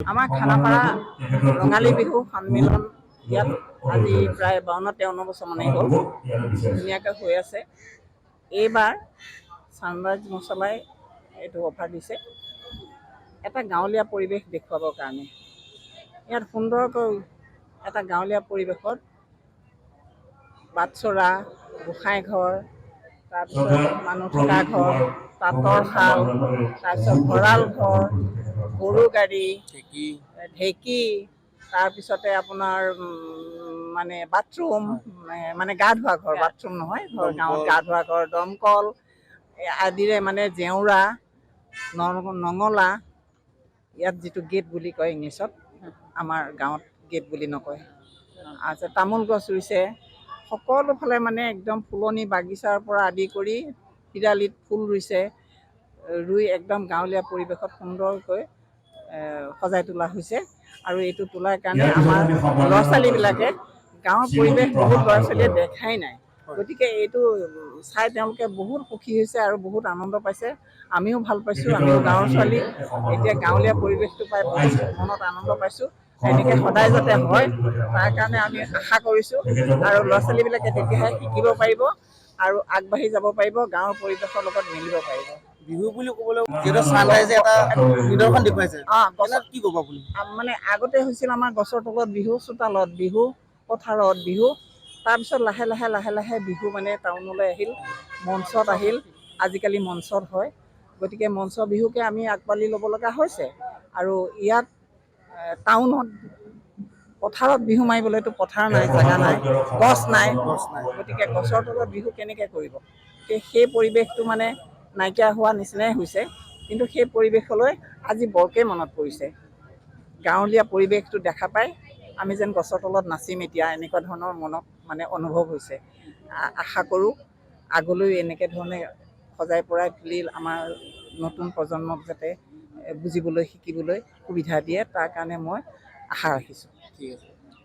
আমাৰ খানাপাৰা ৰঙালী বিহু সন্মিলন ইয়াত আজি প্ৰায় 52-53 বছৰ মানেই হ'ল, ধুনীয়াকৈ হৈ আছে। এইবাৰ ছানৰাইজ মছলাই এইটো অফাৰ দিছে এটা গাঁৱলীয়া পৰিৱেশ দেখুৱাবৰ কাৰণে। ইয়াত সুন্দৰকৈ এটা গাঁৱলীয়া পৰিৱেশত বাটচৰা, গোসাঁই ঘৰ, তাৰপিছত মানুহ থকা ঘৰ, তাঁতৰ শাল, তাৰপিছত ভঁৰাল ঘৰ, গৰু গাড়ী, ঢেঁকী, তাৰপিছতে আপোনাৰ মানে বাথৰুম, মানে গা ধোৱা ঘৰ, বাথৰুম নহয়, গাঁৱত গা ধোৱা ঘৰ, দমকল আদিৰে মানে জেওৰা, নঙলা, ইয়াত যিটো গেট বুলি কয় ইংলিছত, আমাৰ গাঁৱত গেট বুলি নকয়। তাৰপিছত তামোল গছ ৰুইছে, সকলো ফালে মানে একদম ফুলনি বাগিচাৰ পৰা আদি কৰি পিৰালিত ফুল ৰুইছে, ৰুই একদম গাঁৱলীয়া পৰিৱেশত সুন্দৰকৈ সজাই তোলা হৈছে। আৰু এইটো তোলাৰ কাৰণে আমাৰ ল'ৰা ছোৱালীবিলাকে গাঁৱৰ পৰিৱেশ বহুত ল'ৰা ছোৱালীয়ে দেখাই নাই, গতিকে এইটো চাই তেওঁলোকে বহুত সুখী হৈছে আৰু বহুত আনন্দ পাইছে। আমিও ভাল পাইছোঁ, আমিও গাঁৱৰ ছোৱালী, এতিয়া গাঁৱলীয়া পৰিৱেশটো পাই বহুত মনত আনন্দ পাইছোঁ। এনেকৈ সদায় যাতে হয় তাৰ কাৰণে আমি আশা কৰিছোঁ, আৰু ল'ৰা ছোৱালীবিলাকে তেতিয়াহে শিকিব পাৰিব আৰু আগবাঢ়ি যাব পাৰিব, গাঁৱৰ পৰিৱেশৰ লগত মিলিব পাৰিব। বিহু বুলি ক'বলৈ যিহেতু ছানৰাইজে এটা নিদৰ্শন দেখুৱাইছে, কি ক'ব আপুনি? মানে আগতে হৈছিল আমাৰ গছৰ তলত বিহু, চোতালত বিহু, পথাৰত বিহু, তাৰপিছত লাহে লাহে বিহু মানে টাউনলৈ আহিল, মঞ্চত আহিল, আজিকালি মঞ্চত হয়। গতিকে মঞ্চ বিহুকে আমি আকোৱালি ল'ব লগা হৈছে। আৰু ইয়াত টাউনত পথাৰত বিহু মাৰিবলৈতো পথাৰ নাই, জেগা নাই, গছ নাই, গতিকে গছৰ তলত বিহু কেনেকৈ কৰিব? সেই পৰিৱেশটো মানে নাইকিয়া হোৱা নিচিনাই হৈছে। কিন্তু সেই পৰিৱেশলৈ আজি বৰকৈ মনত পৰিছে। গাঁৱলীয়া পৰিৱেশটো দেখা পাই আমি যেন গছৰ তলত নাচিম এতিয়া, এনেকুৱা ধৰণৰ মনত মানে অনুভৱ হৈছে। আশা কৰোঁ আগলৈ এনেকৈ ধৰণে সজাই পৰাই তুলি আমাৰ নতুন প্ৰজন্মক যাতে বুজিবলৈ শিকিবলৈ সুবিধা দিয়ে, তাৰ কাৰণে মই আশা ৰাখিছোঁ। ঠিক আছে।